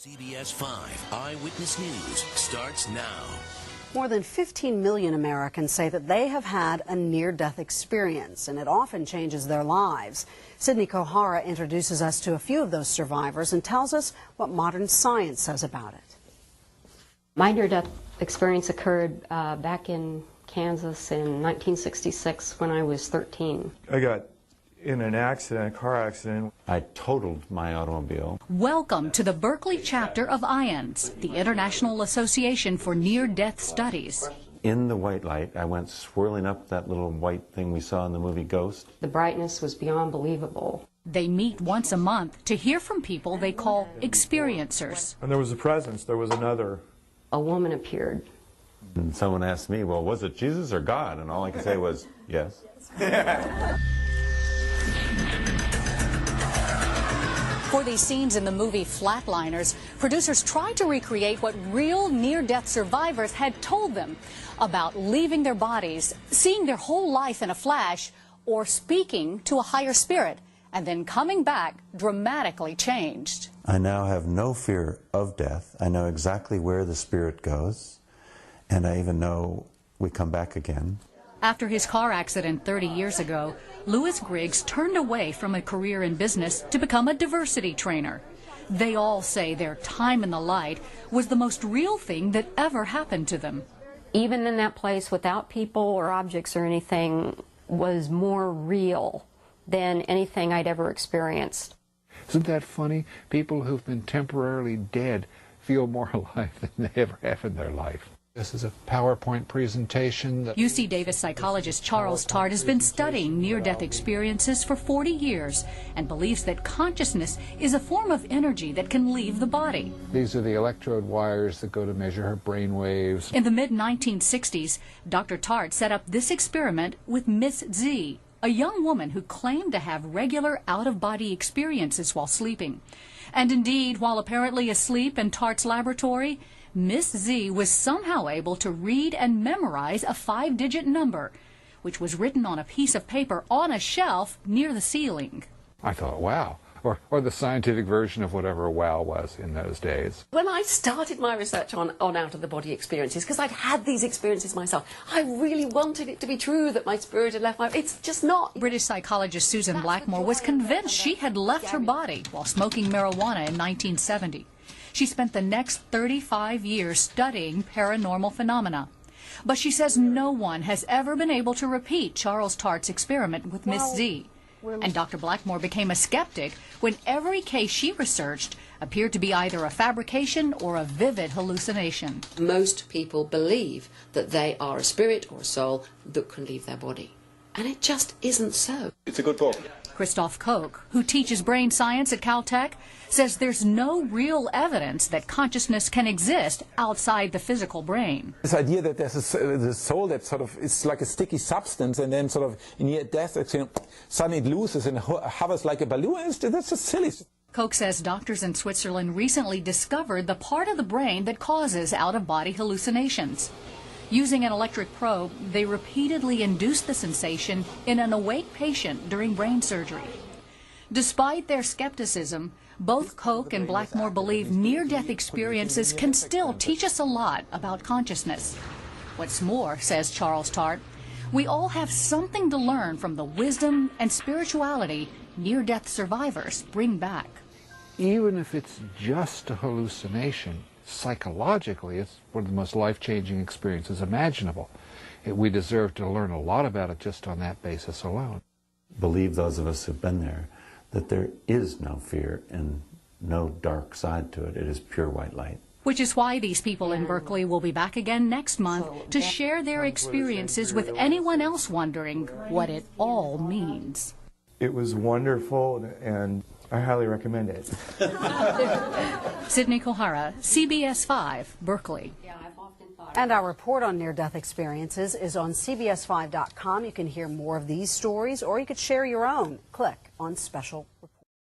CBS 5 Eyewitness News starts now. More than 15 million Americans say that they have had a near-death experience, and it often changes their lives. Sydney Kohara introduces us to a few of those survivors and tells us what modern science says about it. My near-death experience occurred back in Kansas in 1966 when I was 13. I got in an accident, a car accident. I totaled my automobile. Welcome to the Berkeley chapter of IANDS, the International Association for Near-Death Studies. In the white light, I went swirling up that little white thing we saw in the movie Ghost. The brightness was beyond believable. They meet once a month to hear from people they call experiencers. And there was a presence, there was another. A woman appeared. And someone asked me, well, was it Jesus or God? And all I could say was, yes. For these scenes in the movie Flatliners, producers tried to recreate what real near-death survivors had told them about leaving their bodies, seeing their whole life in a flash, or speaking to a higher spirit, and then coming back dramatically changed. I now have no fear of death. I know exactly where the spirit goes, and I even know we come back again. After his car accident 30 years ago, Louis Griggs turned away from a career in business to become a diversity trainer. They all say their time in the light was the most real thing that ever happened to them. Even in that place without people or objects or anything was more real than anything I'd ever experienced. Isn't that funny? People who've been temporarily dead feel more alive than they ever have in their life. This is a PowerPoint presentation. UC Davis psychologist Charles Tart has been studying near-death experiences for 40 years and believes that consciousness is a form of energy that can leave the body. These are the electrode wires that go to measure her brain waves. In the mid-1960s, Dr. Tart set up this experiment with Miss Z, a young woman who claimed to have regular out-of-body experiences while sleeping. And indeed, while apparently asleep in Tart's laboratory, Miss Z was somehow able to read and memorize a 5-digit number, which was written on a piece of paper on a shelf near the ceiling. I thought, wow. Or the scientific version of whatever wow was in those days. When I started my research on out-of-the-body experiences, because I'd had these experiences myself, I really wanted it to be true that my spirit had left my... It's just not. British psychologist Susan Blackmore was convinced she had left her body while smoking marijuana in 1970. She spent the next 35 years studying paranormal phenomena. But she says no one has ever been able to repeat Charles Tart's experiment with Miss Z. And Dr. Blackmore became a skeptic when every case she researched appeared to be either a fabrication or a vivid hallucination. Most people believe that they are a spirit or a soul that can leave their body. And it just isn't so. It's a good book. Christoph Koch, who teaches brain science at Caltech, says there's no real evidence that consciousness can exist outside the physical brain. This idea that there's a soul that sort of is like a sticky substance and then sort of in near death suddenly it loses and hovers like a balloon, that's just silly. Koch says doctors in Switzerland recently discovered the part of the brain that causes out-of-body hallucinations. Using an electric probe, they repeatedly induced the sensation in an awake patient during brain surgery. Despite their skepticism, both Koch and Blackmore believe near-death experiences can still teach us a lot about consciousness. What's more, says Charles Tart, we all have something to learn from the wisdom and spirituality near-death survivors bring back. Even if it's just a hallucination, psychologically, it's one of the most life-changing experiences imaginable. We deserve to learn a lot about it just on that basis alone. Believe those of us who've been there that there is no fear and no dark side to it. It is pure white light. Which is why these people in Berkeley will be back again next month to share their experiences with anyone else wondering what it all means. It was wonderful, and I highly recommend it. Sydney Kohara, CBS 5, Berkeley. And our report on near-death experiences is on CBS5.com. You can hear more of these stories, or you could share your own. Click on Special